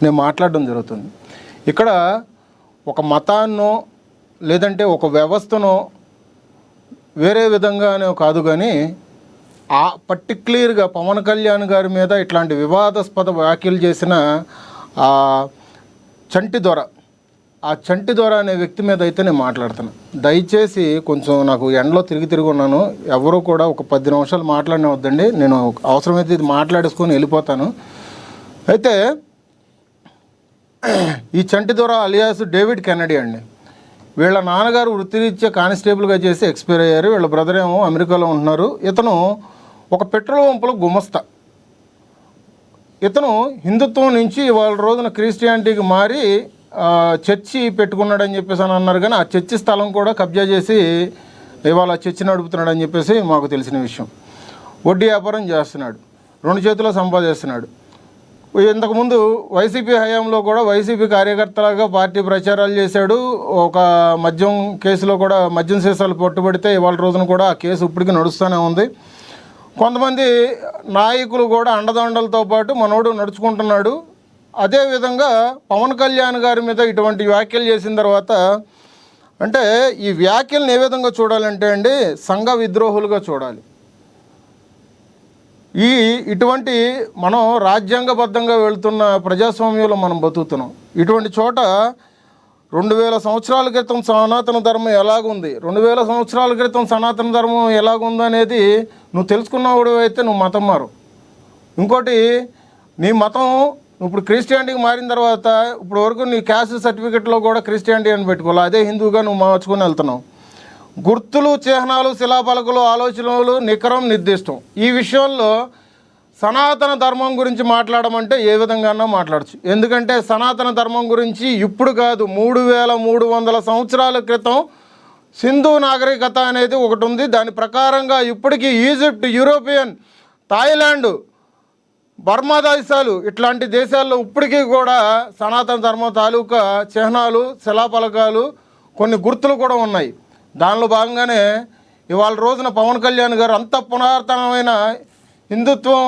నేను మాట్లాడడం జరుగుతుంది. ఇక్కడ ఒక మతాన్నో లేదంటే ఒక వ్యవస్థనో వేరే విధంగానే కాదు, కానీ ఆ పర్టిక్యులర్గా పవన్ కళ్యాణ్ గారి మీద ఇట్లాంటి వివాదాస్పద వ్యాఖ్యలు చేసిన చంటి దొర అనే వ్యక్తి మీద అయితే నేను మాట్లాడుతాను. దయచేసి కొంచెం నాకు ఎండలో తిరిగి ఉన్నాను, ఎవరు కూడా ఒక 10 నిమిషాలు మాట్లాడినవద్దండి, నేను అవసరమైతే ఇది మాట్లాడేసుకొని వెళ్ళిపోతాను. అయితే ఈ చంటి దొర అలియాస్ డేవిడ్ కెన్నడీ అండి. వీళ్ళ నాన్నగారు వృత్తిరీత్యా కానిస్టేబుల్గా చేసి ఎక్స్పైర్ అయ్యారు. వీళ్ళ బ్రదర్ ఏమో అమెరికాలో ఉంటున్నారు. ఇతను ఒక పెట్రోల్ పంపులో గుమస్తా. ఇతను హిందుత్వం నుంచి వాళ్ళ రోజున క్రిస్టియానిటీకి మారి చర్చి పెట్టుకున్నాడని చెప్పేసి అని అన్నారు. కానీ ఆ చర్చి స్థలం కూడా కబ్జా చేసి ఇవాళ చర్చి నడుపుతున్నాడని చెప్పేసి మాకు తెలిసిన విషయం. వడ్డీ వ్యాపారం చేస్తున్నాడు, 2 చేతుల్లో సంపాదిస్తున్నాడు. ఇంతకుముందు వైసీపీ హయాంలో కూడా వైసీపీ కార్యకర్తలాగా పార్టీ ప్రచారాలు చేశాడు. ఒక మద్యం కేసులో కూడా మద్యం సీసాలు పట్టుబడితే ఇవాళ రోజున కూడా ఆ కేసు ఇప్పటికీ నడుస్తూనే ఉంది. కొంతమంది నాయకులు కూడా అండదండలతో పాటు మనోడు నడుచుకుంటున్నాడు. అదేవిధంగా పవన్ కళ్యాణ్ గారి మీద ఇటువంటి వ్యాఖ్యలు చేసిన తర్వాత అంటే ఈ వ్యాఖ్యలను ఏ విధంగా చూడాలంటే అండి, సంఘ విద్రోహులుగా చూడాలి. ఇటువంటి మనం రాజ్యాంగబద్ధంగా వెళుతున్న ప్రజాస్వామ్యంలో మనం బతుకుతున్నాం. ఇటువంటి చోట 2000 సంవత్సరాల క్రితం సనాతన ధర్మం ఎలాగుంది, 2000 సంవత్సరాల క్రితం సనాతన ధర్మం ఎలాగుంది అనేది నువ్వు తెలుసుకున్నవాడు అయితే నువ్వు మతం మారు. ఇంకోటి, నీ మతం ఇప్పుడు క్రిస్టియానిటీకి మారిన తర్వాత ఇప్పుడు వరకు నీ క్యాస్ట్ సర్టిఫికెట్లో కూడా క్రిస్టియానిటీ అని పెట్టుకోవాలి, అదే హిందువుగా నువ్వు మార్చుకొని వెళ్తున్నావు. గుర్తులు, చిహ్నాలు, శిలాపలకలు, ఆలోచనలు నికరం, నిర్దిష్టం. ఈ విషయంలో సనాతన ధర్మం గురించి మాట్లాడమంటే ఏ విధంగానో మాట్లాడచ్చు. ఎందుకంటే సనాతన ధర్మం గురించి ఇప్పుడు కాదు, 3300 సంవత్సరాల క్రితం సింధు నాగరికత అనేది ఒకటి ఉంది. దాని ప్రకారంగా ఇప్పటికీ ఈజిప్ట్, యూరోపియన్, థాయిలాండ్, బర్మా దేశాలు ఇట్లాంటి దేశాల్లో ఇప్పటికీ కూడా సనాతన ధర్మం తాలూకా చిహ్నాలు, శిలాపలకాలు, కొన్ని గుర్తులు కూడా ఉన్నాయి. దానిలో భాగంగానే ఇవాళ రోజున పవన్ కళ్యాణ్ గారు అంత పునరాతనమైన హిందుత్వం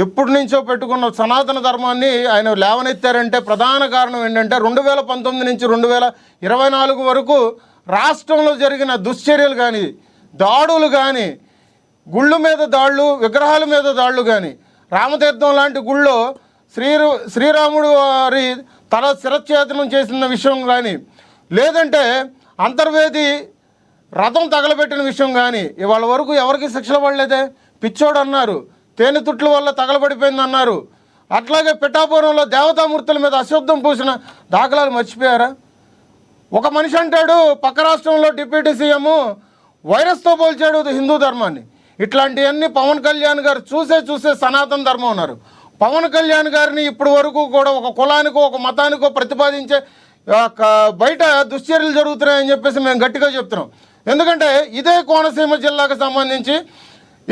ఎప్పటి నుంచో పెట్టుకున్న సనాతన ధర్మాన్ని ఆయన లేవనెత్తారంటే ప్రధాన కారణం ఏంటంటే 2019 నుంచి 2024 వరకు రాష్ట్రంలో జరిగిన దుశ్చర్యలు కానీ, దాడులు కానీ, గుళ్ళ మీద దాళ్ళు, విగ్రహాల మీద దాళ్ళు కానీ, రామతీర్థం లాంటి గుళ్ళో శ్రీరాముడు వారి తల శిరచ్ఛేదనం చేసిన విషయం కానీ, లేదంటే అంతర్వేది రథం తగలబెట్టిన విషయం కానీ ఇవాళ వరకు ఎవరికి శిక్షలు పడలేదే. పిచ్చోడు అన్నారు, తేనెతుట్ల వల్ల తగలబడిపోయింది అన్నారు. అట్లాగే పిఠాపురంలో దేవతామూర్తుల మీద అశుద్ధం పూసిన దాఖలాలు మర్చిపోయారా? ఒక మనిషి అంటాడు పక్క రాష్ట్రంలో డిప్యూటీ సీఎం వైరస్తో పోల్చాడు హిందూ ధర్మాన్ని. ఇట్లాంటివన్నీ పవన్ కళ్యాణ్ గారు చూసే సనాతన ధర్మం ఉన్నారు. పవన్ కళ్యాణ్ గారిని ఇప్పటి వరకు కూడా ఒక కులానికో ఒక మతానికో ప్రతిపాదించే బయట దుశ్చర్యలు జరుగుతున్నాయని చెప్పేసి మేము గట్టిగా చెప్తున్నాం. ఎందుకంటే ఇదే కోనసీమ జిల్లాకు సంబంధించి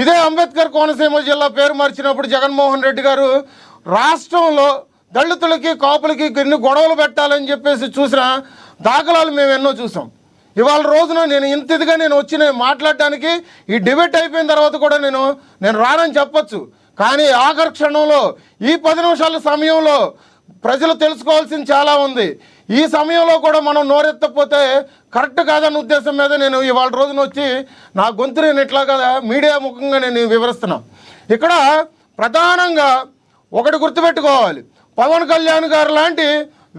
ఇదే అంబేద్కర్ కోనసీమ జిల్లా పేరు మార్చినప్పుడు జగన్మోహన్ రెడ్డి గారు రాష్ట్రంలో దళితులకి, కాపులకి ఎన్ని గొడవలు పెట్టాలని చెప్పేసి చూసిన దాఖలాలు మేము ఎన్నో చూసాం. ఇవాళ రోజున నేను ఇంతదిగా వచ్చి మాట్లాడడానికి ఈ డిబేట్ అయిపోయిన తర్వాత కూడా నేను రానని చెప్పొచ్చు. కానీ ఆఖరి క్షణంలో ఈ 10 నిమిషాల సమయంలో ప్రజలు తెలుసుకోవాల్సింది చాలా ఉంది. ఈ సమయంలో కూడా మనం నోరెత్తపోతే కరెక్ట్ కాదన్న ఉద్దేశం మీద నేను ఇవాళ రోజున వచ్చి నా గొంతు నేను ఇట్లా కదా మీడియా ముఖంగా నేను వివరిస్తున్నా. ఇక్కడ ప్రధానంగా ఒకటి గుర్తుపెట్టుకోవాలి, పవన్ కళ్యాణ్ గారు లాంటి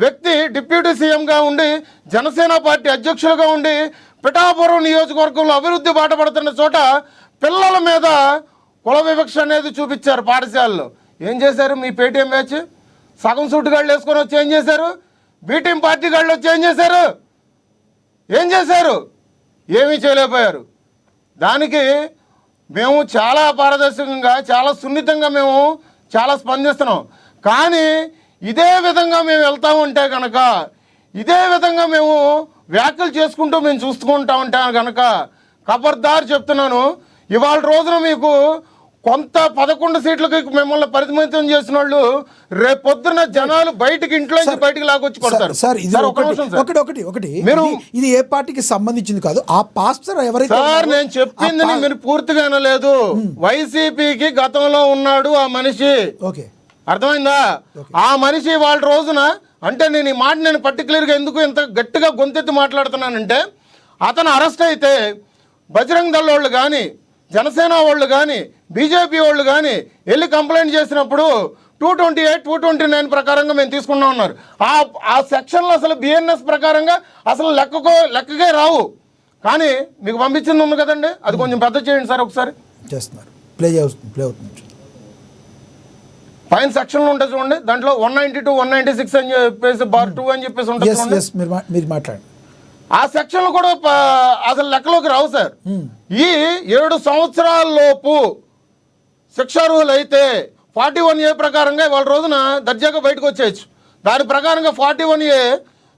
వ్యక్తి డిప్యూటీ సీఎంగా ఉండి, జనసేన పార్టీ అధ్యక్షులుగా ఉండి, పిఠాపురం నియోజకవర్గంలో అభివృద్ధి బాటపడుతున్న చోట పిల్లల మీద కుల వివక్ష అనేది చూపించారు పాఠశాలలో. ఏం చేశారు? మీ పేటీఎం బ్యాచ్ సగం సూట్ గాళ్ళు వేసుకొని వచ్చి ఏం చేశారు? బీటీఎం పార్టీ గాళ్ళు వచ్చి ఏం చేశారు? ఏమీ చేయలేకపోయారు. దానికి మేము చాలా పారదర్శకంగా, చాలా సున్నితంగా మేము చాలా స్పందిస్తున్నాం. కానీ ఇదే విధంగా మేము వెళ్తూ ఉంటే కనుక, ఇదే విధంగా మేము వ్యాఖ్యలు చేసుకుంటూ మేము చూసుకుంటా ఉంటే కనుక ఖబర్దార్ చెప్తున్నాను, ఇవాళ రోజున మీకు కొంత 11 సీట్లకి మిమ్మల్ని పరిమితం చేసిన వాళ్ళు రేపొద్దున జనాలు ఇంట్లో నుంచి బయటికి లాగొచ్చి కొడతారు. ఇది ఏ పార్టీకి సంబంధించింది కాదు. ఆ పాస్టర్ ఎవరైతే సార్ నేను చెప్పింది మీరు పూర్తిగా వినలేదు. వైసీపీకి గతంలో ఉన్నాడు ఆ మనిషి. ఓకే, అర్థమైందా? ఆ మనిషి వాళ్ళ రోజున అంటే నేను ఈ మాట నేను పర్టికులర్గా ఎందుకు ఇంత గట్టిగా గొంతెత్తి మాట్లాడుతున్నానంటే, అతను అరెస్ట్ అయితే బజరంగ్ దళ్ వాళ్ళు కానీ, జనసేన వాళ్ళు కానీ, బీజేపీ వాళ్ళు కానీ వెళ్ళి కంప్లైంట్ చేసినప్పుడు 228, 229 ప్రకారంగా మేము తీసుకున్నాం ఉన్నారు. ఆ సెక్షన్లో అసలు బిఎన్ఎస్ ప్రకారంగా అసలు లెక్కకే రావు. కానీ మీకు పంపించింది ఉంది కదండి, అది కొంచెం పెద్ద చేయండి సార్ ఒకసారి. చేస్తున్నారు, ప్లే అవుతుంది. పైన సెక్షన్లు ఉంటాయి చూడండి, దాంట్లో 192, 196 అని చెప్పేసి బార్ 2 అని చెప్పేసి ఉంటుంది. మీరు మాట్లాడండి. ఆ సెక్షన్లు కూడా అసలు లెక్కలోకి రావు సార్. ఈ 7 సంవత్సరాల లోపు శిక్షార్హులు అయితే 41A ప్రకారంగా వాళ్ళ రోజున దర్జాగా బయటకు వచ్చేయచ్చు. దాని ప్రకారంగా 41A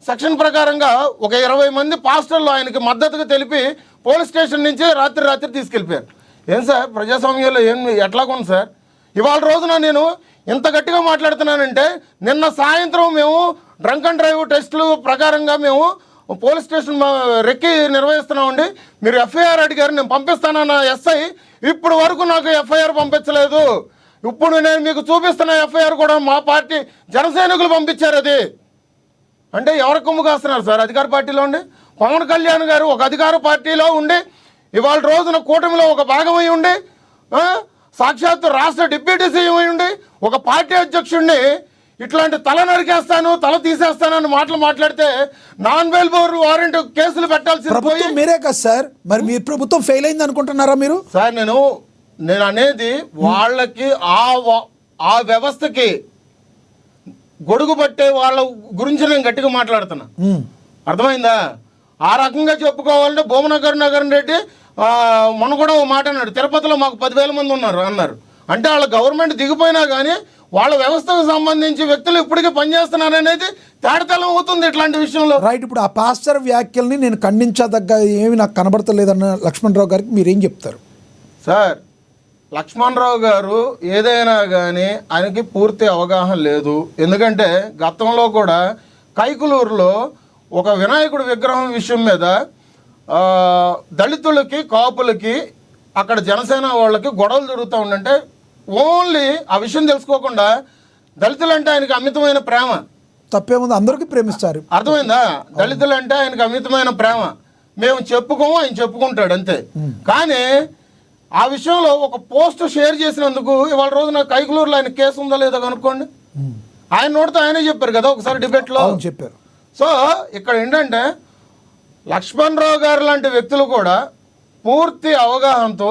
సెక్షన్ ప్రకారంగా ఒక 20 మంది పాస్టర్లు ఆయనకి మద్దతుగా తెలిపి పోలీస్ స్టేషన్ నుంచి రాత్రి తీసుకెళ్ళిపోయారు. ఏం సార్ ప్రజాస్వామ్యంలో ఎట్లాగుంది సార్? ఇవాళ రోజున నేను ఇంత గట్టిగా మాట్లాడుతున్నానంటే, నిన్న సాయంత్రం మేము డ్రంక్ అండ్ డ్రైవ్ టెస్టులు ప్రకారంగా మేము పోలీస్ స్టేషన్ రెక్కి నిర్వహిస్తున్నామండి. మీరు ఎఫ్ఐఆర్ అడిగారు, నేను పంపిస్తానన్న ఎస్ఐ ఇప్పుడు వరకు నాకు ఎఫ్ఐఆర్ పంపించలేదు. ఇప్పుడు నేను మీకు చూపిస్తున్న ఎఫ్ఐఆర్ కూడా మా పార్టీ జనసైనికులు పంపించారు. అది అంటే ఎవరి కొమ్ము కాస్తున్నారు సార్? అధికార పార్టీలో ఉండి పవన్ కళ్యాణ్ గారు ఒక అధికార పార్టీలో ఉండి ఇవాళ రోజున కూటమిలో ఒక భాగమై ఉండి సాక్షాత్తు రాష్ట్ర డిప్యూటీ సీఎం అయి ఉండి ఒక పార్టీ అధ్యక్షుడిని ఇట్లాంటి తల నరికేస్తాను, తల తీసేస్తానని మాట్లాడితే నాన్ బెయిలబుల్ వారెంట్ కేసులు పెట్టాల్సింది పోయి మీరే కదా సార్. మరి మీ ప్రభుత్వం ఫెయిల్ అయింది అనుకుంటున్నారా మీరు? సార్ నేను అనేది వాళ్ళకి ఆ వ్యవస్థకి గొడుగు పట్టే వాళ్ళ గురించి నేను గట్టిగా మాట్లాడుతున్నా. అర్థమైందా? ఆ రకంగా చెప్పుకోవాలంటే భూమనగర్ రెడ్డి మొన్న కూడా ఓ మాట అన్నాడు, తిరుపతిలో మాకు 10,000 మంది అన్నారు. అంటే వాళ్ళ గవర్నమెంట్ దిగిపోయినా కానీ వాళ్ళ వ్యవస్థకు సంబంధించి వ్యక్తులు ఇప్పటికీ పనిచేస్తున్నారు అనేది తేడతెల్లం అవుతుంది ఇట్లాంటి విషయంలో. రైట్. ఇప్పుడు ఆ పాస్టర్ వ్యాఖ్యల్ని నేను ఖండించదగ్గ ఏమి నాకు కనబడతలేదన్న లక్ష్మణరావు గారికి మీరేం చెప్తారు? సార్, లక్ష్మణరావు గారు ఏదైనా కానీ ఆయనకి పూర్తి అవగాహన లేదు. ఎందుకంటే గతంలో కూడా కైకులూరులో ఒక వినాయకుడి విగ్రహం విషయం మీద దళితులకి, కాపులకి, అక్కడ జనసేన వాళ్ళకి గొడవలు జరుగుతూ ఉండంటే ఓన్లీ ఆ విషయం తెలుసుకోకుండా దళితులంటే ఆయనకి అమితమైన ప్రేమ. తప్పేముంది, అందరికీ ప్రేమిస్తారు. అర్థమైందా? దళితులంటే ఆయనకి అమితమైన ప్రేమ. మేము చెప్పుకోము, ఆయన చెప్పుకుంటాడు అంతే. కానీ ఆ విషయంలో ఒక పోస్ట్ షేర్ చేసినందుకు ఇవాళ రోజున కైకులూరులో ఆయన కేసు ఉందా లేదా కనుక్కోండి. ఆయన నోటితో ఆయనే చెప్పారు కదా ఒకసారి డిబేట్లో చెప్పారు. సో ఇక్కడ ఏంటంటే లక్ష్మణరావు గారు లాంటి వ్యక్తులు కూడా పూర్తి అవగాహనతో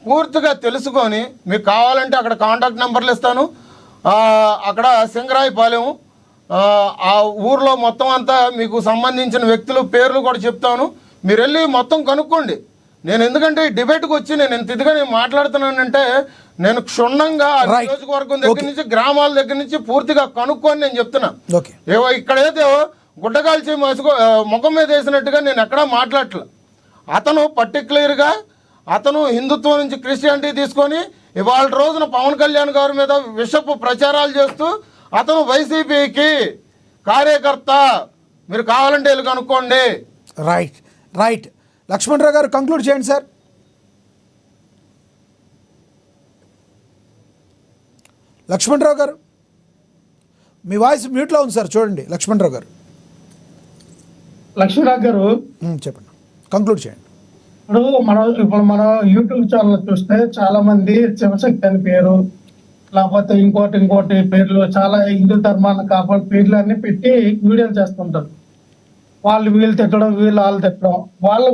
పూర్తిగా తెలుసుకొని, మీకు కావాలంటే అక్కడ కాంటాక్ట్ నెంబర్లు ఇస్తాను, అక్కడ సింగరాయపాలెం ఆ ఊర్లో మొత్తం అంతా మీకు సంబంధించిన వ్యక్తులు పేర్లు కూడా చెప్తాను. మీరు వెళ్ళి మొత్తం కనుక్కోండి. నేను ఎందుకంటే ఈ డిబేట్కి వచ్చి నేను ఇంత ఇదిగా నేను మాట్లాడుతున్నానంటే నేను క్షుణ్ణంగా నియోజకవర్గం దగ్గర నుంచి గ్రామాల దగ్గర నుంచి పూర్తిగా కనుక్కొని నేను చెప్తున్నా. ఇక్కడైతే గుడ్డకాల్చి ముఖం మీద వేసినట్టుగా నేను ఎక్కడా మాట్లాడట్లా. అతను పర్టికులర్గా అతను హిందుత్వం నుంచి క్రిస్టియానిటీ తీసుకొని ఇవాళ రోజున పవన్ కళ్యాణ్ గారి మీద విషపు ప్రచారాలు చేస్తూ అతను వైసీపీకి కార్యకర్త. మీరు కావాలంటే వెళ్ళి కనుక్కోండి. రైట్. లక్ష్మణరావు గారు కంక్లూడ్ చేయండి సార్. లక్ష్మణరావు గారు మీ వాయిస్ మ్యూట్లో ఉంది సార్, చూడండి. లక్ష్మణరావు గారు చెప్పండి, కంక్లూడ్ చేయండి. ఇప్పుడు మన యూట్యూబ్ ఛానల్ చూస్తే చాలా మంది శివశక్తి అని పేరు, లేకపోతే ఇంకోటి పేర్లు, చాలా హిందూ ధర్మాన్ని కాపాడు పేర్లు అన్ని పెట్టి వీడియోలు చేస్తుంటారు. వాళ్ళు వీళ్ళు తిట్టడం, వాళ్ళు తిట్టడం, వాళ్ళ